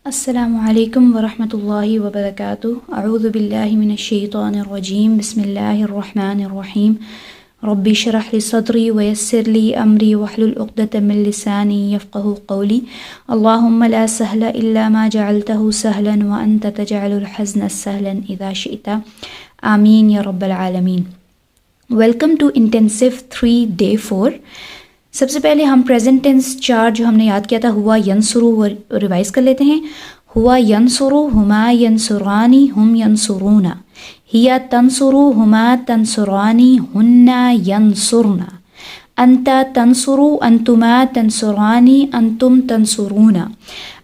السلام علیکم ورحمۃ اللہ وبرکاتہ۔ اعوذ باللہ من الشیطان الرجیم، بسم اللہ الرحمن الرحیم۔ رب اشرح لی صدری ویسر لی امری واحلل عقدۃ من لسانی یفقہوا قولی۔ اللہم لا سہل الا ما جعلتہ سہلا وانت تجعل الحزن سہلا اذا شئت، آمین یا رب العالمین۔ Welcome to intensive 3 Day 4۔ سب سے پہلے ہم پریزنٹ ٹینس 4 جو ہم نے یاد کیا تھا ہوا ینصرو وہ ریوائز کر لیتے ہیں۔ ہوا ینصرو، ہما ینصرانی، ہم ینصرون۔ ہیا تنصرو، ہما تنصرانی، ہن ینصرن۔ انت تنصرو، انتما تنصرانی، انتم تنصرون۔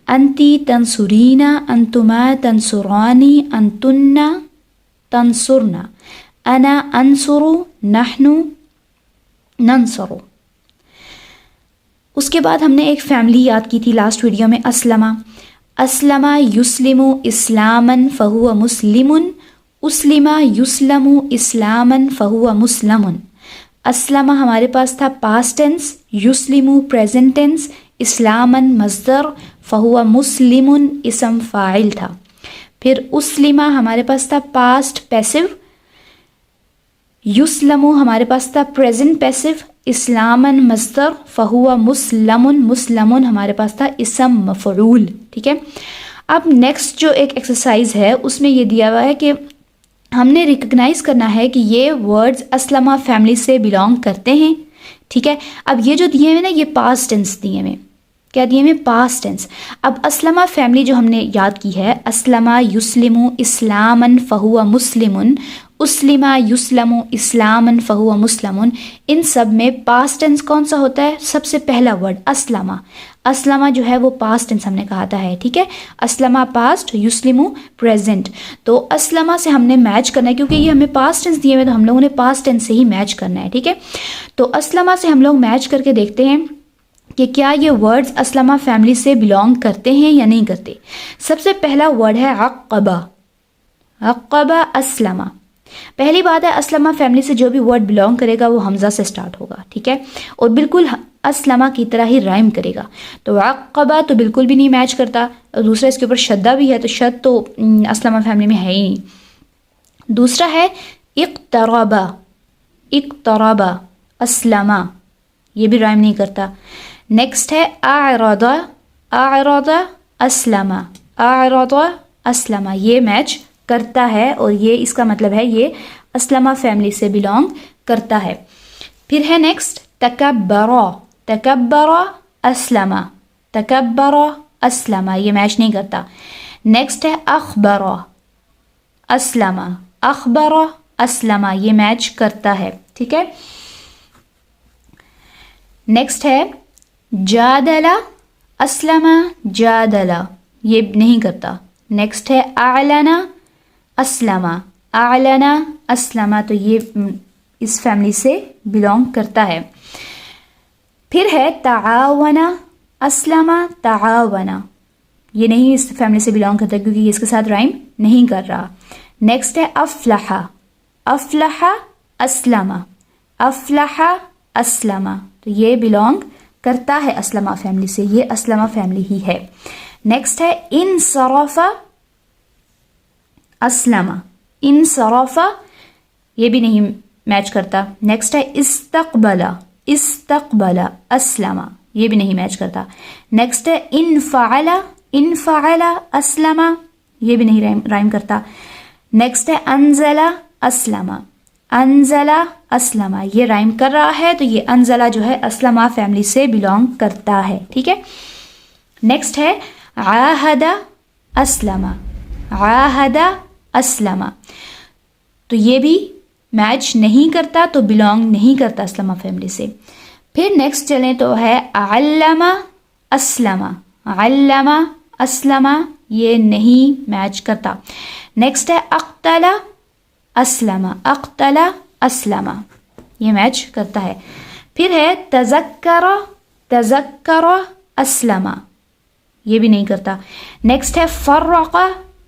انتی تنصرین، انتما تنصرانی، انتن تنصرن۔ انا انصرو، نحن ننصرو۔ اس کے بعد ہم نے ایک فیملی یاد کی تھی لاسٹ ویڈیو میں، اسلمہ۔ اسلم یسلم اسلاما فہو مسلم، اسلم یسلم اسلاما فہو مسلم۔ اسلم ہمارے پاس تھا پاسٹ ٹینس، یسلم پریزنٹ ٹینس، اسلاما مصدر، فہو مسلم اسم فاعل تھا۔ پھر اسلم ہمارے پاس تھا پاسٹ پیسو، یسلم ہمارے پاس تھا پریزنٹ پیسو، اسلامن مصدر، فہو مسلمن، مسلمن ہمارے پاس تھا اسم مفعول۔ ٹھیک ہے، اب نیکسٹ جو ایک ایکسرسائز ہے اس میں یہ دیا ہوا ہے کہ ہم نے ریکگنائز کرنا ہے کہ یہ ورڈز اسلمہ فیملی سے بلانگ کرتے ہیں۔ ٹھیک ہے، اب یہ جو دیے ہوئے نا یہ پاسٹ ٹینس دیے ہوئے، کیا دیے ہوئے؟ Past tense. اب اسلمہ فیملی جو ہم نے یاد کی ہے، اسلمہ یسلم اسلامن فہو مسلمن، اسلم یسلم اسلاما فہو مسلم، ان سب میں پاسٹ ٹینس کون سا ہوتا ہے؟ سب سے پہلا ورڈ اسلمہ۔ اسلمہ جو ہے وہ پاسٹ ٹینس ہم نے کہا تھا ہے، ٹھیک ہے، اسلمہ پاسٹ، یسلم پریزنٹ۔ تو اسلمہ سے ہم نے میچ کرنا ہے کیونکہ یہ ہمیں پاسٹ ٹینس دیے ہوئے تو ہم لوگوں نے پاسٹ ٹینس سے ہی میچ کرنا ہے، ٹھیک ہے۔ تو اسلمہ سے ہم لوگ میچ کر کے دیکھتے ہیں کہ کیا یہ ورڈز اسلمہ فیملی سے بلانگ کرتے ہیں یا نہیں کرتے۔ سب سے پہلا ورڈ ہے عقبہ، عقبہ اسلمہ۔ پہلی بات ہے اسلمہ فیملی سے جو بھی ورڈ بلانگ کرے گا وہ حمزہ سے سٹارٹ ہوگا، ٹھیک ہے، اور بالکل اسلمہ کی طرح ہی رائم کرے گا۔ تو عقبہ تو بالکل بھی نہیں میچ کرتا، اور دوسرا اس کے اوپر شدہ بھی ہے تو شد تو اسلمہ فیملی میں ہے ہی نہیں۔ دوسرا ہے اقتربہ، اقتربہ اسلمہ، یہ بھی رائم نہیں کرتا۔ نیکسٹ ہے اعرض، اعرض اسلمہ، اعرض اسلمہ، یہ میچ کرتا ہے اور یہ اس کا مطلب ہے یہ اسلمہ فیملی سے بلانگ کرتا ہے۔ پھر ہے نیکسٹ تکبر، تکبر اسلمہ، تکبر اسلمہ، یہ میچ نہیں کرتا۔ نیکسٹ ہے اخبر اسلمہ، اخبر اسلمہ، یہ میچ کرتا ہے، ٹھیک ہے۔ نیکسٹ ہے جادل اسلمہ، جادل، یہ نہیں کرتا۔ نیکسٹ ہے اعلن اسلمہ، اعلن اسلمہ، تو یہ اس فیملی سے بلانگ کرتا ہے۔ پھر ہے تعاون اسلمہ، تعاون، یہ نہیں اس فیملی سے بلانگ کرتا کیونکہ یہ اس کے ساتھ رائم نہیں کر رہا۔ نیکسٹ ہے افلح، افلح اسلمہ، افلح اسلمہ، تو یہ بلانگ کرتا ہے اسلمہ فیملی سے، یہ اسلمہ فیملی ہی ہے۔ نیکسٹ ہے انصرف اسلمہ، انصرف، یہ بھی نہیں میچ کرتا۔ نیکسٹ ہے استقبل، استقبل اسلمہ، یہ بھی نہیں میچ کرتا۔ نیکسٹ ہے انفعل، انفعل اسلمہ، یہ بھی نہیں رائم کرتا۔ نیکسٹ ہے انزل اسلمہ، انزل اسلمہ، یہ رائم کر رہا ہے تو یہ انزلہ جو ہے اسلمہ فیملی سے بلانگ کرتا ہے، ٹھیک ہے۔ نیکسٹ ہے عاہد اسلمہ، عاہد اسلمہ، تو یہ بھی میچ نہیں کرتا، تو بلانگ نہیں کرتا اسلمہ فیملی سے۔ پھر نیکسٹ چلیں تو ہے علم اسلمہ، علم اسلمہ، یہ نہیں میچ کرتا۔ نیکسٹ ہے اقتل اسلمہ، اقتل اسلمہ، یہ میچ کرتا ہے۔ پھر ہے تذکر، تذکر اسلمہ، یہ بھی نہیں کرتا۔ نیکسٹ ہے فرق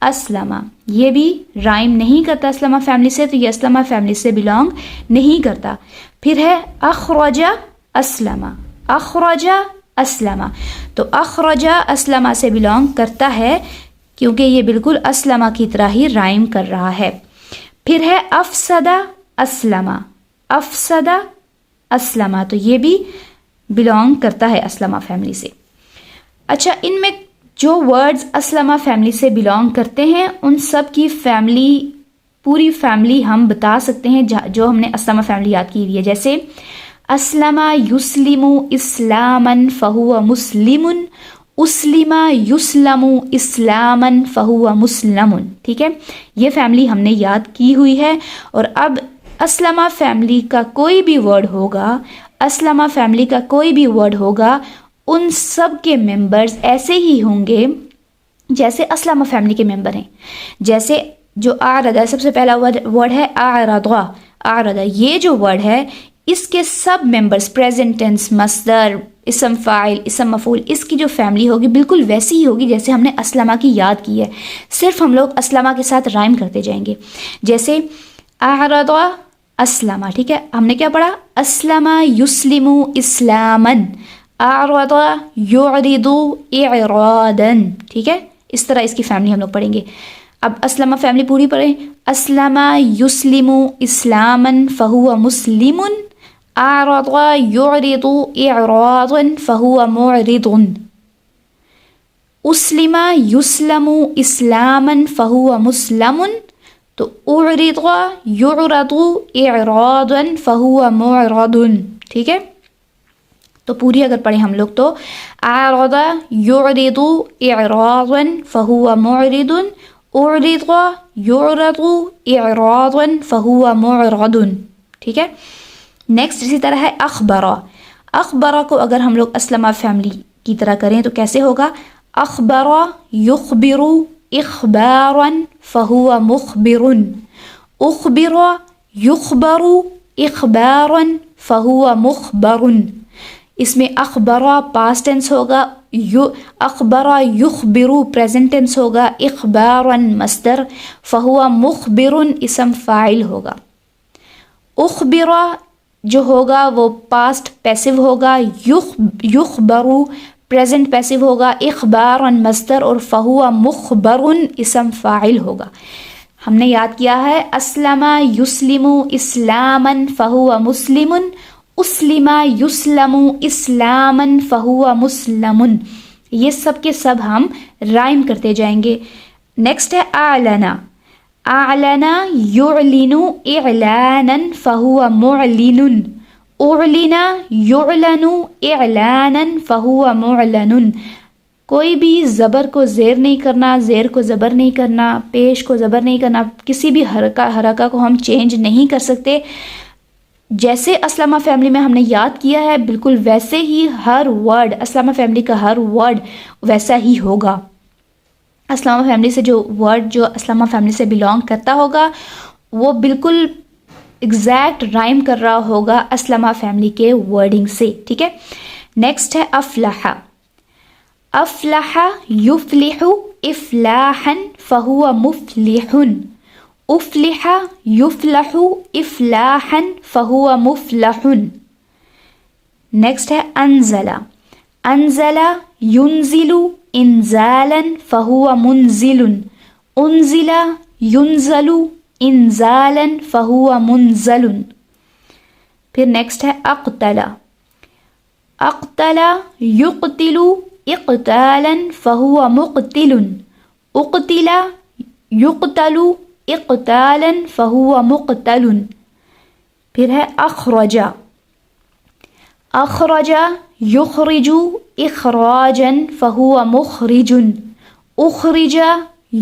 اسلمہ، یہ بھی رائم نہیں کرتا اسلمہ فیملی سے، تو یہ اسلمہ فیملی سے بلانگ نہیں کرتا۔ پھر ہے اخرج اسلمہ، اخرج اسلمہ. تو اخرجہ اسلمہ سے بلونگ کرتا ہے کیونکہ یہ بالکل اسلمہ کی طرح ہی رائم کر رہا ہے. پھر ہے افسدہ اسلمہ. افسدہ اسلمہ تو یہ بھی بلونگ کرتا ہے اسلمہ فیملی سے. اچھا، ان میں جو ورڈز اسلمہ فیملی سے بلونگ کرتے ہیں ان سب کی فیملی، پوری فیملی ہم بتا سکتے ہیں جو ہم نے اسلمہ فیملی یاد کی ہوئی ہے. جیسے اسلمہ یسلم اسلاما فہو مسلم، اسلم یسلم اسلاما فہو مسلم. ٹھیک ہے، یہ فیملی ہم نے یاد کی ہوئی ہے. اور اب اسلمہ فیملی کا کوئی بھی ورڈ ہوگا، اسلمہ فیملی کا کوئی بھی ورڈ ہوگا، ان سب کے ممبرز ایسے ہی ہوں گے جیسے اسلمہ فیملی کے ممبر ہیں. جیسے جو اعرض، سب سے پہلا ورڈ ہے اعرض. اعرض یہ جو ورڈ ہے اس کے سب ممبرز، پریزنٹ ٹینس، مصدر، اسم فاعل، اسم مفعول، اس کی جو فیملی ہوگی بالکل ویسی ہی ہوگی جیسے ہم نے اسلمہ کی یاد کی ہے. صرف ہم لوگ اسلمہ کے ساتھ رائم کرتے جائیں گے. جیسے اعرض اسلمہ. ٹھیک ہے، ہم نے کیا پڑھا؟ اسلمہ یسلم اسلاما، اعرض یعرض اعرادا. ٹھیک ہے، اس طرح اس کی فیملی ہم لوگ پڑھیں گے. اب اسلمہ فیملی پوری پڑھیں. اسلمہ یسلم اسلاما فہو مسلم، اعرض یعرض اعرادا فہو معرض. اسلم یسلم اسلاما فہو مسلم، تو اعرض یعرض اعرادا فہو معرض. ٹھیک ہے، تو پوری اگر پڑھیں ہم لوگ تو اعرض یعرض اعراضا فہو معرض، اعرض یعرض اعراضا فہو معرض. ٹھیک ہے، نیکسٹ اسی طرح ہے اخبرہ. اخبرہ کو اگر ہم لوگ اسلمہ فیملی کی طرح کریں تو کیسے ہوگا؟ اخبرہ یخبر اخبارا فہو مخبر، اخبرہ یخبر اخبارا فہو مخبر. اس میں اخبرہ پاسٹ ٹینس ہوگا، اخبرہ یخبر پریزنٹ ٹینس ہوگا، اخبارا مصدر، فہو مخبر اسم فاعل ہوگا. اخبرہ جو ہوگا وہ پاسٹ پیسو ہوگا، یخبر پریزنٹ پیسو ہوگا، اخبارا مصدر، اور فہو مخبر اسم فاعل ہوگا. ہم نے یاد کیا ہے اسلمہ یسلم اسلاما فہو مسلم، اسلم یسلم اسلاما فہو مسلم. یہ سب کے سب ہم رائم کرتے جائیں گے. نیکسٹ ہے اعلنا. اعلنا یعلن اعلانا فہو معلن، اعلنا یعلن اعلانا فہو معلن. کوئی بھی زبر کو زیر نہیں کرنا، زیر کو زبر نہیں کرنا، پیش کو زبر نہیں کرنا، کسی بھی حرکہ کو ہم چینج نہیں کر سکتے. جیسے اسلمہ فیملی میں ہم نے یاد کیا ہے بالکل ویسے ہی ہر ورڈ، اسلمہ فیملی کا ہر ورڈ ویسا ہی ہوگا. اسلمہ فیملی سے جو ورڈ جو اسلمہ فیملی سے بلونگ کرتا ہوگا وہ بالکل ایگزیکٹ رائم کر رہا ہوگا اسلمہ فیملی کے ورڈنگ سے. ٹھیک ہے، نیکسٹ ہے افلح. افلح یفلح افلاحا فہو مفلح، افلح یفلح افلاحا فہو مفلح. نیکسٹ ہے انزل. انزل ینزل انزالا فہو منزل، انزل ینزل انزالا فہو منزل. پھر نیکسٹ ہے اقتل. اقتل یقتل اقتالا فہو مقتل، اقتل یقتل اقتالا فہو مقتل. پھر ہے اخرج. اخرج یخرج اخراجا فہو مخرج، اخرج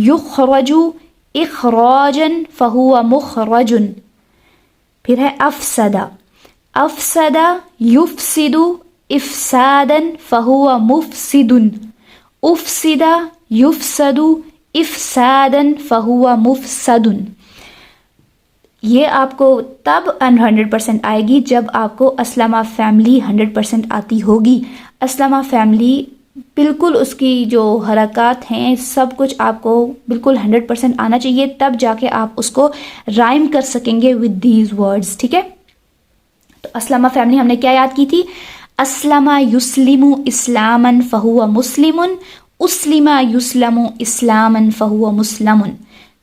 یخرج اخراجا فہو مخرج. پھر ہے افسد. افسد یفسد افسادا فہو مفسد، افسد یفسد افسادا فہو مفسد. یہ آپ کو تب 100% آئے گی جب آپ کو اسلمہ فیملی 100% آتی ہوگی. اسلمہ فیملی بالکل اس کی جو حرکات ہیں سب کچھ آپ کو بالکل 100% آنا چاہیے، تب جا کے آپ اس کو رائم کر سکیں گے ود دیز ورڈز. ٹھیک ہے، تو اسلمہ فیملی ہم نے کیا یاد کی تھی؟ اسلم یسلم اسلاما فہو مسلم، اسلم یسلم اسلاما فہو مسلم.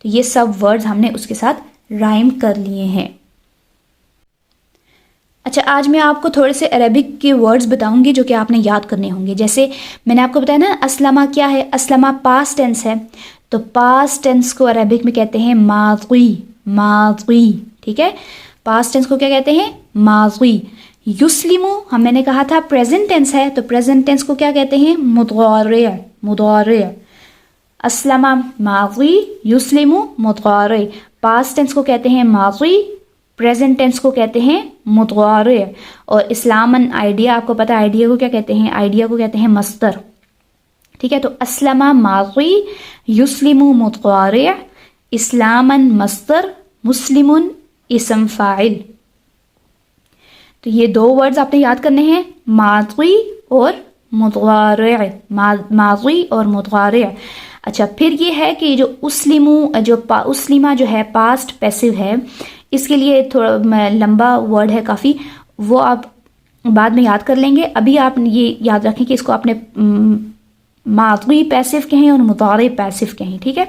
تو یہ سب ورڈز ہم نے اس کے ساتھ رائم کر لیے ہیں. اچھا، آج میں آپ کو تھوڑے سے عربک کے ورڈز بتاؤں گی جو کہ آپ نے یاد کرنے ہوں گے. جیسے میں نے آپ کو بتایا نا اسلمہ کیا ہے، اسلمہ پاسٹ ٹینس ہے، تو پاسٹ ٹینس کو عربک میں کہتے ہیں ماضی. ماضی، ٹھیک ہے، پاسٹ ٹینس کو کیا کہتے ہیں، ماضی. یسلمو ہم نے کہا تھا پریزنٹ ٹینس ہے، تو پریزنٹ ٹینس کو کیا کہتے ہیں، مضارع. مضارع. اسلمہ ماضی، یسلمو مضارع. پاسٹ ٹینس کو کہتے ہیں ماضی، پریزنٹ ٹینس کو کہتے ہیں مضارع. اور اسلامن آئیڈیا، آپ کو پتہ ہے آئیڈیا کو کیا کہتے ہیں، آئیڈیا کو کہتے ہیں مصدر. ٹھیک ہے، تو اسلمہ ماضی، یسلم مضارع، اسلامن مصدر، مسلمن اسم فاعل. تو یہ دو ورڈز آپ نے یاد کرنے ہیں، ماضی اور مضارع. ماضی اور مضارع. اچھا، پھر یہ ہے کہ جو اسلمہ جو ہے پاسٹ پیسو ہے، اس کے لیے تھوڑا لمبا ورڈ ہے کافی، وہ آپ بعد میں یاد کر لیں گے. ابھی آپ یہ یاد رکھیں کہ اس کو آپ نے ماضی پیسو کہیں اور مضارع پیسو کہیں. ٹھیک ہے،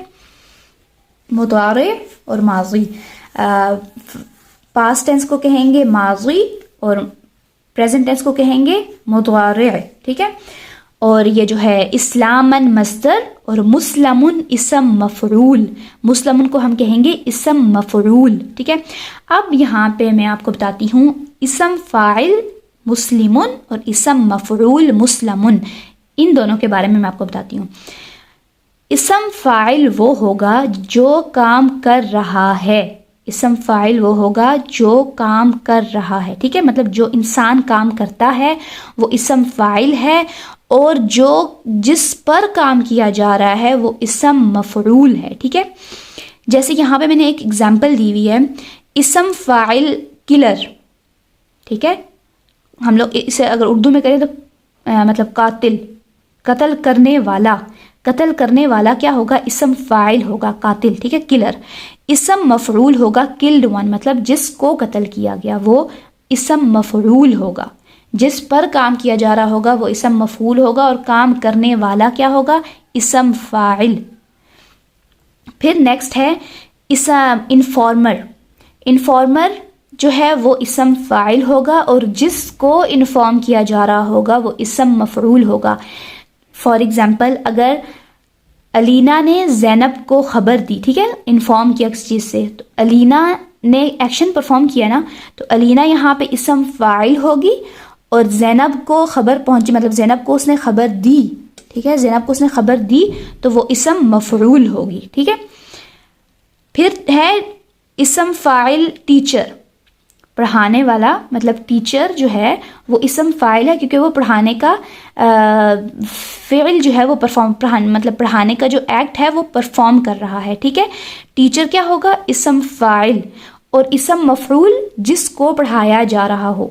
مضارع اور ماضی. پاسٹ ٹینس کو کہیں گے ماضی اور پریزنٹ ٹینس کو کہیں گے مضارع. ٹھیک ہے، اور یہ جو ہے اسلامن مصدر اور مسلمن اسم مفعول. مسلمن کو ہم کہیں گے اسم مفعول. ٹھیک ہے، اب یہاں پہ میں آپ کو بتاتی ہوں اسم فاعل مسلمن اور اسم مفعول مسلمن، ان دونوں کے بارے میں آپ کو بتاتی ہوں. اسم فاعل وہ ہوگا جو کام کر رہا ہے. اسم فاعل وہ ہوگا جو کام کر رہا ہے. ٹھیک ہے، مطلب جو انسان کام کرتا ہے وہ اسم فاعل ہے، اور جو جس پر کام کیا جا رہا ہے وہ اسم مفعول ہے. ٹھیک ہے، جیسے یہاں پہ میں نے ایک ایگزامپل دی ہوئی ہے، اسم فاعل کلر. ٹھیک ہے، ہم لوگ اسے اگر اردو میں کریں تو مطلب قاتل، قتل کرنے والا. قتل کرنے والا کیا ہوگا، اسم فاعل ہوگا قاتل. ٹھیک ہے، کلر. اسم مفعول ہوگا کلڈ ون، مطلب جس کو قتل کیا گیا وہ اسم مفعول ہوگا. جس پر کام کیا جا رہا ہوگا وہ اسم مفعول ہوگا، اور کام کرنے والا کیا ہوگا، اسم فاعل. پھر نیکسٹ ہے اسم انفارمر. انفارمر جو ہے وہ اسم فاعل ہوگا، اور جس کو انفارم کیا جا رہا ہوگا وہ اسم مفعول ہوگا. فار ایگزامپل، اگر علینا نے زینب کو خبر دی، ٹھیک ہے، انفارم کیا کس چیز سے، تو علینا نے ایکشن پرفارم کیا نا، تو علینا یہاں پہ اسم فاعل ہوگی، اور زینب کو خبر پہنچی، مطلب زینب کو اس نے خبر دی. ٹھیک ہے، زینب کو اس نے خبر دی تو وہ اسم مفعول ہوگی. ٹھیک ہے، پھر ہے اسم فاعل ٹیچر، پڑھانے والا. مطلب ٹیچر جو ہے وہ اسم فاعل ہے کیونکہ وہ پڑھانے کا فعل جو ہے وہ مطلب پڑھانے کا جو ایکٹ ہے وہ پرفارم کر رہا ہے. ٹھیک ہے، ٹیچر کیا ہوگا، اسم فاعل، اور اسم مفعول جس کو پڑھایا جا رہا ہو.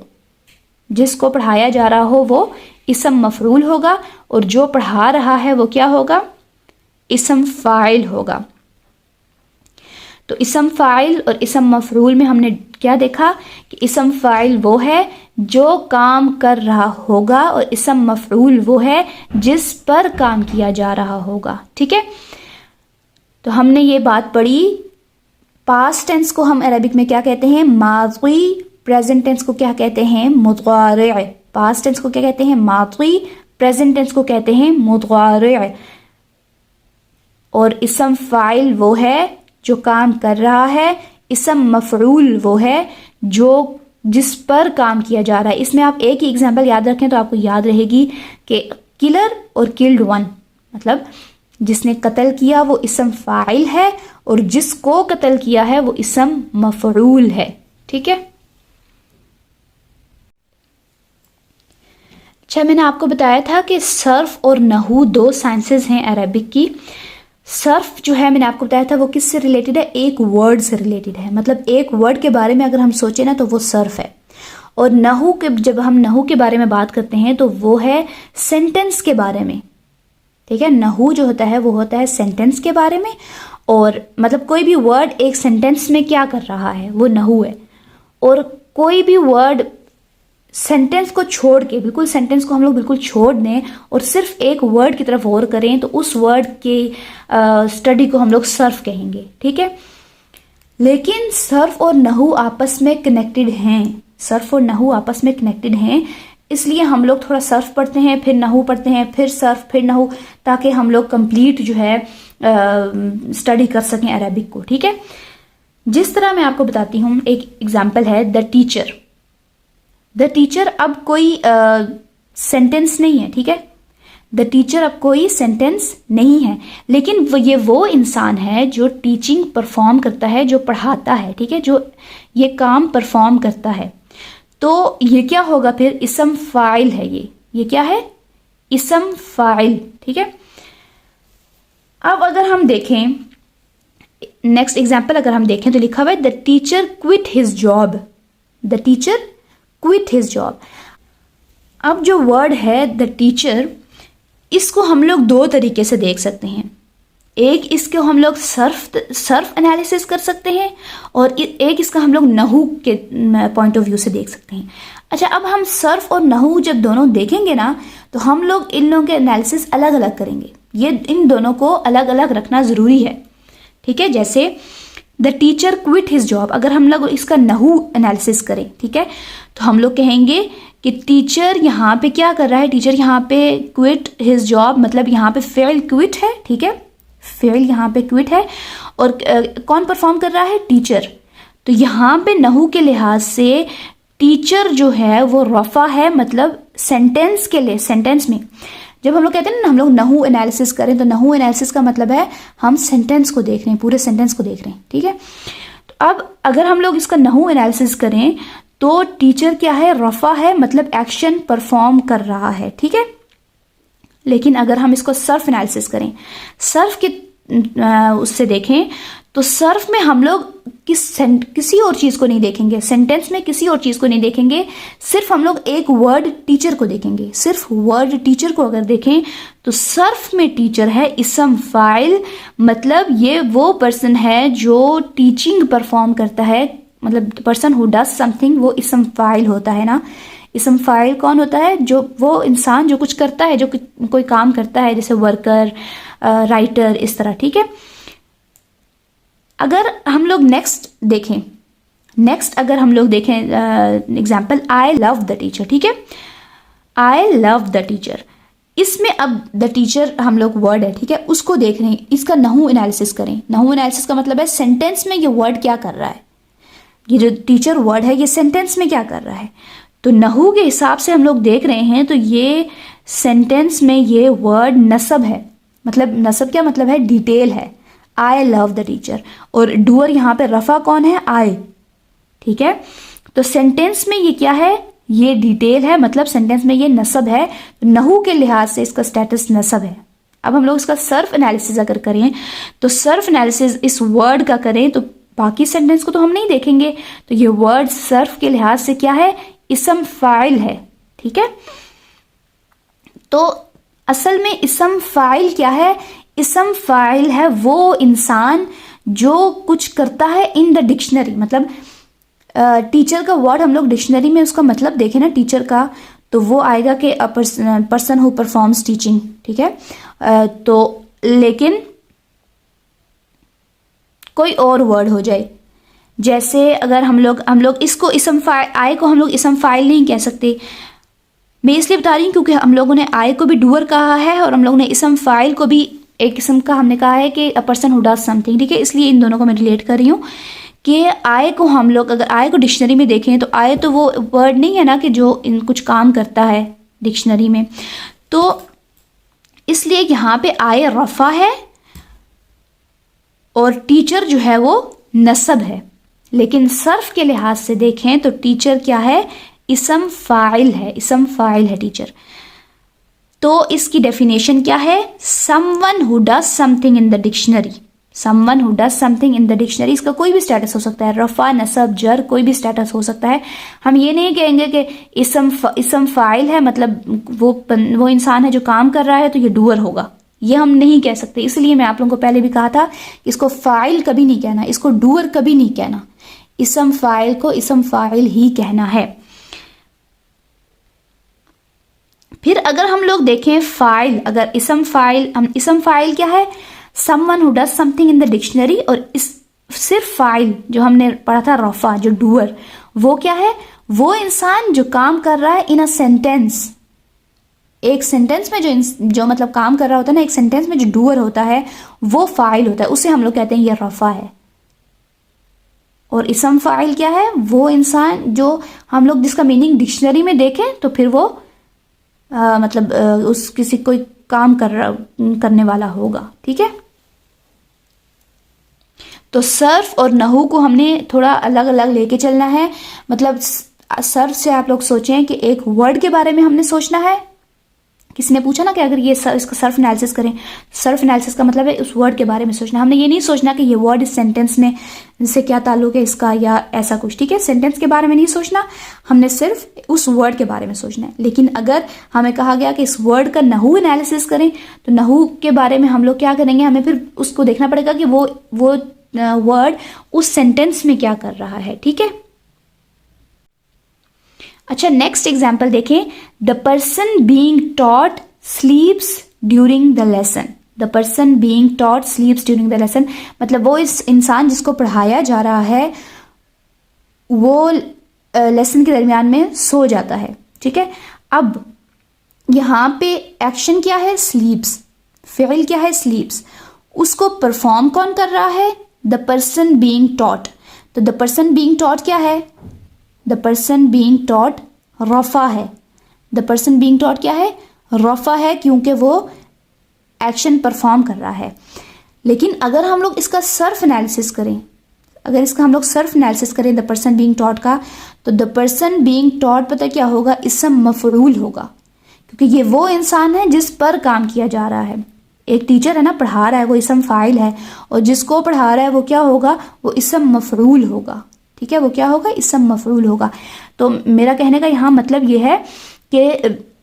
جس کو پڑھایا جا رہا ہو وہ اسم مفعول ہوگا، اور جو پڑھا رہا ہے وہ کیا ہوگا، اسم فاعل ہوگا. تو اسم فاعل اور اسم مفعول میں ہم نے کیا دیکھا کہ اسم فاعل وہ ہے جو کام کر رہا ہوگا، اور اسم مفعول وہ ہے جس پر کام کیا جا رہا ہوگا. ٹھیک ہے، تو ہم نے یہ بات پڑھی. پاسٹ ٹینس کو ہم عربک میں کیا کہتے ہیں، ماضی. پریزنٹ ٹینس کو کیا کہتے ہیں، مضارع. پاسٹ ٹینس کو کیا کہتے ہیں، ماضی. پریزنٹ ٹینس کو کہتے ہیں مضارع. اور اسم فاعل وہ ہے جو کام کر رہا ہے، اسم مفعول وہ ہے جو جس پر کام کیا جا رہا ہے. اس میں آپ ایک ہی ایگزامپل یاد رکھیں تو آپ کو یاد رہے گی کہ کلر اور کلڈ ون، مطلب جس نے قتل کیا وہ اسم فاعل ہے، اور جس کو قتل کیا ہے وہ اسم مفعول ہے. ٹھیک ہے، اچھا، میں نے آپ کو بتایا تھا کہ صرف اور نحو دو سائنسز ہیں عربک کی. صرف جو ہے میں نے آپ کو بتایا تھا وہ کس سے ریلیٹڈ ہے، ایک ورڈ سے ریلیٹڈ ہے. مطلب ایک ورڈ کے بارے میں اگر ہم سوچیں نا تو وہ صرف ہے. اور نحو کے جب ہم نحو کے بارے میں بات کرتے ہیں تو وہ ہے سینٹنس کے بارے میں. ٹھیک ہے، نحو جو ہوتا ہے وہ ہوتا ہے سینٹنس کے بارے میں، اور مطلب کوئی بھی ورڈ ایک سینٹنس میں کیا کر رہا ہے وہ نحو ہے. اور کوئی بھی ورڈ سینٹینس کو چھوڑ کے، بالکل سینٹینس کو ہم لوگ بالکل چھوڑ دیں اور صرف ایک ورڈ کی طرف غور کریں تو اس ورڈ کی اسٹڈی کو ہم لوگ صرف کہیں گے، ٹھیک ہے. لیکن صرف اور نحو آپس میں کنیکٹڈ ہیں، صرف اور نحو آپس میں کنیکٹڈ ہیں، اس لیے ہم لوگ تھوڑا صرف پڑھتے ہیں، پھر نحو پڑھتے ہیں، پھر صرف، پھر نحو، تاکہ ہم لوگ کمپلیٹ جو ہے اسٹڈی کر سکیں عربک کو، ٹھیک ہے. جس طرح میں آپ کو بتاتی ہوں، ایک ایگزامپل ہے دا ٹیچر. دا ٹیچر اب کوئی سینٹینس نہیں ہے، ٹھیک ہے. دا ٹیچر اب کوئی سینٹینس نہیں ہے، لیکن یہ وہ انسان ہے جو ٹیچنگ پرفارم کرتا ہے، جو پڑھاتا ہے، ٹھیک ہے، جو یہ کام پرفارم کرتا ہے. تو یہ کیا ہوگا پھر؟ اسم فاعل ہے. یہ کیا ہے؟ اسم فاعل، ٹھیک ہے. اب اگر ہم دیکھیں نیکسٹ ایگزامپل، اگر ہم دیکھیں تو لکھا ہوا ہے the teacher quit his job. The teacher quit his job. اب جو ورڈ ہے دا ٹیچر، اس کو ہم لوگ دو طریقے سے دیکھ سکتے ہیں. ایک اس کو ہم لوگ صرف انالیسس کر سکتے ہیں، اور ایک اس کا ہم لوگ نحو کے پوائنٹ آف ویو سے دیکھ سکتے ہیں. اچھا، اب ہم صرف اور نحو جب دونوں دیکھیں گے نا، تو ہم لوگ ان لوگوں کے انالیسس الگ الگ کریں گے. یہ ان دونوں کو الگ الگ رکھنا ضروری ہے، ٹھیک ہے. جیسے the teacher quit his job, اگر ہم لوگ اس کا نحو انالیسس کریں، ٹھیک ہے، تو ہم لوگ کہیں گے کہ ٹیچر یہاں پہ کیا کر رہا ہے؟ ٹیچر یہاں پہ کوئٹ ہز جاب، مطلب یہاں پہ فعل کوئٹ ہے، ٹھیک ہے، فعل یہاں پہ کوئٹ ہے، اور کون پرفارم کر رہا ہے؟ ٹیچر. تو یہاں پہ نحو کے لحاظ سے ٹیچر جو ہے وہ رفع ہے، مطلب سینٹینس کے لیے، سینٹینس میں جب ہم لوگ کہتے ہیں نا ہم لوگ نحو انالیسس کریں، تو نحو انالیسس کا مطلب ہے ہم سینٹینس کو دیکھ رہے ہیں، پورے سینٹینس کو دیکھ رہے ہیں، ٹھیک ہے. تو اب اگر ہم لوگ اس کا نحو انالیسس کریں تو ٹیچر کیا ہے؟ رفع ہے، مطلب ایکشن پرفارم کر رہا ہے، ٹھیک ہے. لیکن اگر ہم اس کو صرف انالیسس کریں، صرف کے اس سے دیکھیں، تو صرف میں ہم لوگ کسی اور چیز کو نہیں دیکھیں گے، سینٹینس میں کسی اور چیز کو نہیں دیکھیں گے، صرف ہم لوگ ایک ورڈ ٹیچر کو دیکھیں گے. صرف ورڈ ٹیچر کو اگر دیکھیں تو صرف میں ٹیچر ہے اسم فاعل، مطلب یہ وہ پرسن ہے جو ٹیچنگ پرفارم کرتا ہے، مطلب person who does some thing, وہ اسم فاعل ہوتا ہے نا. اسم فاعل کون ہوتا ہے؟ جو وہ انسان جو کچھ کرتا ہے، جو کوئی کام کرتا ہے، جیسے ورکر، رائٹر، اس طرح، ٹھیک ہے. اگر ہم لوگ نیکسٹ اگر ہم لوگ دیکھیں example I love the teacher, ٹھیک ہے، آئی لو دا ٹیچر. اس میں اب دا ٹیچر ہم لوگ ورڈ ہے، ٹھیک ہے، اس کو دیکھ رہے ہیں، اس کا نحو انالیسس کریں. نحو انالیسس کا مطلب ہے سینٹینس میں یہ ورڈ کیا کر رہا ہے، یہ جو ٹیچر ورڈ ہے یہ سینٹینس میں کیا کر رہا ہے. تو نحو کے حساب سے ہم لوگ دیکھ رہے ہیں تو یہ سینٹینس میں یہ ورڈ نصب ہے، مطلب نصب کیا مطلب ہے؟ ڈیٹیل ہے. آئی لو دا ٹیچر، اور ڈوئر یہاں پہ رفع کون ہے؟ آئی، ٹھیک ہے. تو سینٹینس میں یہ کیا ہے؟ یہ ڈیٹیل ہے، مطلب سینٹینس میں یہ نصب ہے. نحو کے لحاظ سے اس کا سٹیٹس نصب ہے. اب ہم لوگ اس کا صرف انالیسز اگر کریں تو صرف انالیسز اس ورڈ کا کریں تو باقی سینٹینس کو تو ہم نہیں دیکھیں گے. تو یہ ورڈ صرف کے لحاظ سے کیا ہے؟ اسم فاعل ہے، ٹھیک ہے. تو اصل میں اسم فاعل کیا ہے؟ اسم فاعل ہے وہ انسان جو کچھ کرتا ہے ان دا ڈکشنری. مطلب ٹیچر کا ورڈ ہم لوگ ڈکشنری میں اس کا مطلب دیکھیں نا ٹیچر کا، تو وہ آئے گا کہ پرسن ہو پرفارمز ٹیچنگ، ٹھیک ہے. تو لیکن کوئی اور ورڈ ہو جائے، جیسے اگر ہم لوگ اس کو اسم فاعل، آئے کو ہم لوگ اسم فاعل نہیں کہہ سکتے. میں اس لیے بتا رہی ہوں کیونکہ ہم لوگوں نے آئے کو بھی ڈوئر کہا ہے، اور ہم لوگوں نے اسم فاعل کو بھی ایک قسم کا ہم نے کہا ہے کہ a person who does some thing, ٹھیک ہے. اس لیے ان دونوں کو میں ریلیٹ کر رہی ہوں کہ آئے کو ہم لوگ اگر آئے کو ڈکشنری میں دیکھیں تو آئے تو وہ ورڈ نہیں ہے نا کہ جو کچھ کام کرتا ہے ڈکشنری میں. تو اس لیے یہاں پہ آئے رفع ہے اور ٹیچر جو ہے وہ نصب ہے. لیکن صرف کے لحاظ سے دیکھیں تو ٹیچر کیا ہے؟ اسم فاعل ہے، اسم فاعل ہے ٹیچر. تو اس کی ڈیفینیشن کیا ہے؟ Someone who does something in the dictionary. Someone who does something in the dictionary. اس کا کوئی بھی اسٹیٹس ہو سکتا ہے، رفع، نصب، جر، کوئی بھی اسٹیٹس ہو سکتا ہے. ہم یہ نہیں کہیں گے کہ اسم فاعل ہے مطلب وہ انسان ہے جو کام کر رہا ہے تو یہ ڈوئر ہوگا، یہ ہم نہیں کہہ سکتے. اس لیے میں آپ لوگوں کو پہلے بھی کہا تھا کہ اس کو فاعل کبھی نہیں کہنا، اس کو ڈوئر کبھی نہیں کہنا. اسم فاعل کو اسم فاعل ہی کہنا ہے. پھر اگر ہم لوگ دیکھیں فاعل، اگر اسم فاعل کیا ہے؟ someone who does something in the dictionary. اور صرف فاعل جو ہم نے پڑھا تھا رفع، جو ڈوور، وہ کیا ہے؟ وہ انسان جو کام کر رہا ہے in a sentence. ایک سینٹینس میں جو مطلب کام کر رہا ہوتا ہے نا، ایک سینٹینس میں جو ڈوور ہوتا ہے وہ فاعل ہوتا ہے، اسے ہم لوگ کہتے ہیں یہ رفع ہے. اور اسم فاعل کیا ہے؟ وہ انسان جو ہم لوگ جس کا میننگ ڈکشنری میں دیکھیں تو پھر وہ مطلب اس کسی کوئی کام کرنے والا ہوگا. ٹھیک ہے، تو صرف اور نحو کو ہم نے تھوڑا الگ الگ لے کے چلنا ہے. مطلب صرف سے آپ لوگ سوچیں کہ ایک ورڈ کے بارے میں ہم نے سوچنا ہے. کسی نے پوچھا نا کہ اگر یہ اس کا صرف انالیسس کریں، صرف انالیسس کا مطلب ہے اس ورڈ کے بارے میں سوچنا. ہم نے یہ نہیں سوچنا کہ یہ ورڈ اس سینٹینس میں سے کیا تعلق ہے اس کا یا ایسا کچھ. ٹھیک ہے، سینٹینس کے بارے میں نہیں سوچنا، ہم نے صرف اس ورڈ کے بارے میں سوچنا ہے. لیکن اگر ہمیں کہا گیا کہ اس ورڈ کا نحو انالیسس کریں تو نحو کے بارے میں ہم لوگ کیا کریں گے؟ ہمیں پھر اس کو دیکھنا پڑے گا کہ وہ ورڈ اس سینٹینس میں کیا کر رہا ہے. ٹھیک ہے، اچھا نیکسٹ ایگزامپل دیکھیں. The person being taught sleeps during the lesson. The person being taught sleeps during the lesson مطلب وہ اس انسان جس کو پڑھایا جا رہا ہے وہ لیسن کے درمیان میں سو جاتا ہے. ٹھیک ہے، اب یہاں پہ ایکشن کیا ہے؟ سلیپس. فعل کیا ہے؟ سلیپس. اس کو پرفارم کون کر رہا ہے؟ The person being taught. تو دا پرسن بینگ ٹاٹ کیا ہے؟ دا پرسن بینگ ٹاٹ رفع ہے. دا پرسن بینگ ٹاٹ کیا ہے؟ رفع ہے، کیونکہ وہ ایکشن پرفارم کر رہا ہے. لیکن اگر ہم لوگ اس کا صرف انالیسس کریں، دا پرسن بینگ ٹاٹ کا، تو دا پرسن بینگ ٹاٹ پتہ کیا ہوگا؟ اسم مفعول ہوگا، کیونکہ یہ وہ انسان ہے جس پر کام کیا جا رہا ہے. ایک ٹیچر ہے نا، پڑھا رہا ہے، وہ اسم فاعل ہے، اور جس کو پڑھا رہا ہے وہ کیا ہوگا؟ وہ اسم مفعول ہوگا. ٹھیک ہے، وہ کیا ہوگا؟ اسم مفعول ہوگا. تو میرا کہنے کا یہاں مطلب یہ ہے کہ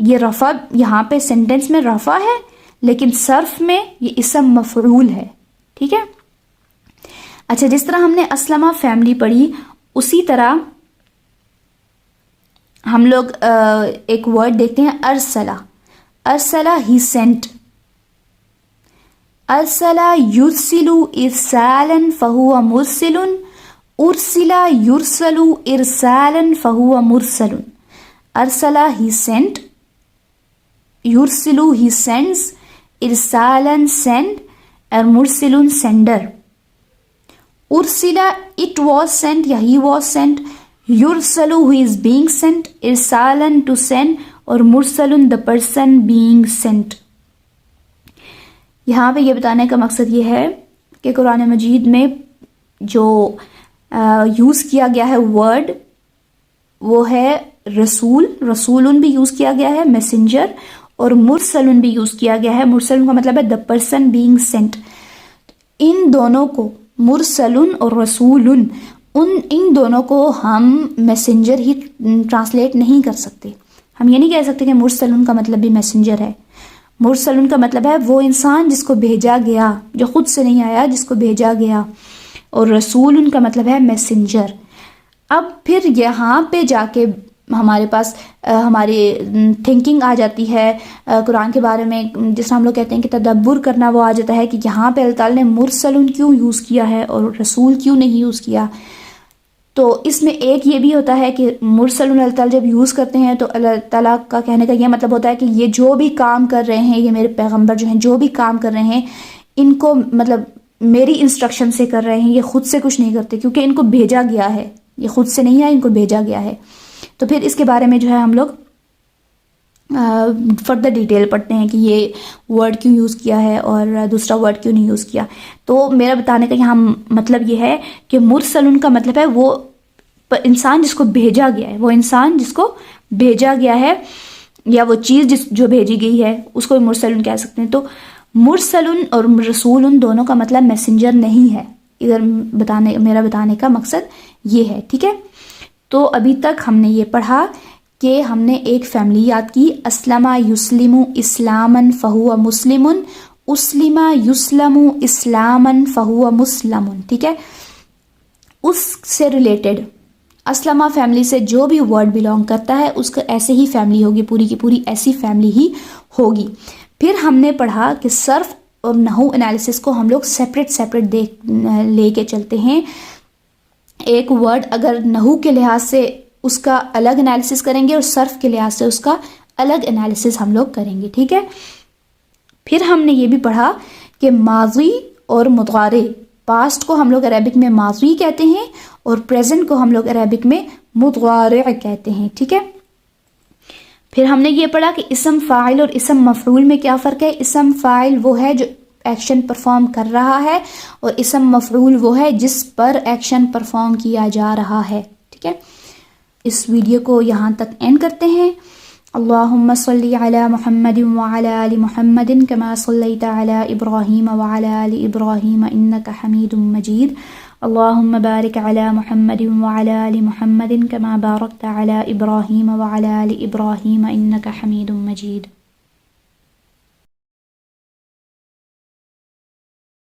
یہ رفع یہاں پہ سینٹینس میں رفع ہے، لیکن صرف میں یہ اسم مفعول ہے. ٹھیک ہے، اچھا جس طرح ہم نے اسلمہ فیملی پڑھی اسی طرح ہم لوگ ایک ورڈ دیکھتے ہیں Ursula. Ursula he Saint. Ursula یرسل ارسالا فہو مرسل. ارسلہ یرسل ارسالا فہو مرسل. ارسلہ ہی سینٹ. یرسل ہی سینڈز. ارسالا سینڈ. اور مرسل سینڈر. ارسلہ اٹ واز سینٹ یا ہی واز سینٹ. یرسل ہو از بینگ سینٹ. ارسالا ٹو سینڈ. اور مرسل دا پرسن بینگ سینٹ. یہاں پہ یہ بتانے کا مقصد یہ ہے کہ قرآن مجید میں جو یوز کیا گیا ہے ورڈ وہ ہے رسول. رسولن بھی یوز کیا گیا ہے، میسنجر. اور مرسلن بھی یوز کیا گیا ہے. مرسلن کا مطلب ہے دا پرسن بینگ سینٹ. ان دونوں کو، مرسلن اور رسولن، ان دونوں کو ہم میسنجر ہی ٹرانسلیٹ نہیں کر سکتے. ہم یہ نہیں کہہ سکتے کہ مرسلن کا مطلب بھی میسنجر ہے. مرسلن کا مطلب ہے وہ انسان جس کو بھیجا گیا، جو خود سے نہیں آیا، جس کو بھیجا گیا. اور رسولن کا مطلب ہے میسنجر. اب پھر یہاں پہ جا کے ہمارے پاس ہماری تھنکنگ آ جاتی ہے قرآن کے بارے میں، جس طرح ہم لوگ کہتے ہیں کہ تدبر کرنا، وہ آ جاتا ہے کہ یہاں پہ اللہ تعالیٰ نے مرسلن کیوں یوز کیا ہے اور رسول کیوں نہیں یوز کیا. تو اس میں ایک یہ بھی ہوتا ہے کہ مرسلن اللہ تعالیٰ جب یوز کرتے ہیں تو اللہ تعالیٰ کا کہنے کا یہ مطلب ہوتا ہے کہ یہ جو بھی کام کر رہے ہیں، یہ میرے پیغمبر جو ہیں جو بھی کام کر رہے ہیں، ان کو مطلب میری انسٹرکشن سے کر رہے ہیں، یہ خود سے کچھ نہیں کرتے، کیونکہ ان کو بھیجا گیا ہے. یہ خود سے نہیں ہے، ان کو بھیجا گیا ہے. تو پھر اس کے بارے میں جو ہے ہم لوگ فردر ڈیٹیل پڑھتے ہیں کہ یہ ورڈ کیوں یوز کیا ہے اور دوسرا ورڈ کیوں نہیں یوز کیا. تو میرا بتانے کا یہاں مطلب یہ ہے کہ مرسلن کا مطلب ہے وہ انسان جس کو بھیجا گیا ہے، وہ انسان جس کو بھیجا گیا ہے، یا وہ چیز جو بھیجی گئی ہے اس کو مرسلن کہہ سکتے ہیں. تو مرسلن اور رسولن دونوں کا مطلب میسنجر نہیں ہے. ادھر میرا بتانے کا مقصد یہ ہے. ٹھیک ہے، تو ابھی تک ہم نے یہ پڑھا کہ ہم نے ایک فیملی یاد کی، اسلمہ یسلم اسلاما فہو مسلم. اسلمہ یسلم اسلاما فہو مسلم. ٹھیک ہے، اس سے ریلیٹڈ اسلمہ فیملی سے جو بھی ورڈ بلونگ کرتا ہے اس کا ایسے ہی فیملی ہوگی، پوری کی پوری ایسی فیملی ہی ہوگی۔ پھر ہم نے پڑھا کہ صرف اور نحو انالیسس کو ہم لوگ سیپریٹ لے کے چلتے ہیں۔ ایک ورڈ اگر نحو کے لحاظ سے اس کا الگ انالیسس کریں گے اور صرف کے لحاظ سے اس کا الگ انالیسس ہم لوگ کریں گے، ٹھیک ہے۔ پھر ہم نے یہ بھی پڑھا کہ ماضی اور مضارع، پاسٹ کو ہم لوگ عربک میں ماضی کہتے ہیں اور پریزنٹ کو ہم لوگ عربک میں مضارع کہتے ہیں، ٹھیک ہے۔ پھر ہم نے یہ پڑھا کہ اسم فاعل اور اسم مفعول میں کیا فرق ہے۔ اسم فاعل وہ ہے جو ایکشن پرفارم کر رہا ہے اور اسم مفعول وہ ہے جس پر ایکشن پرفارم کیا جا رہا ہے، ٹھیک ہے۔ اس ویڈیو کو یہاں تک اینڈ کرتے ہیں۔ اللہم صلی علی محمد وعلی آل محمد کما صلیت علی ابراہیم وعلی آل ابراہیم انک حمید مجید۔ اللہم بارک علی محمد وعلی آل محمد کما بارکت علی ابراہیم وعلی آل ابراہیم انک حمید مجید۔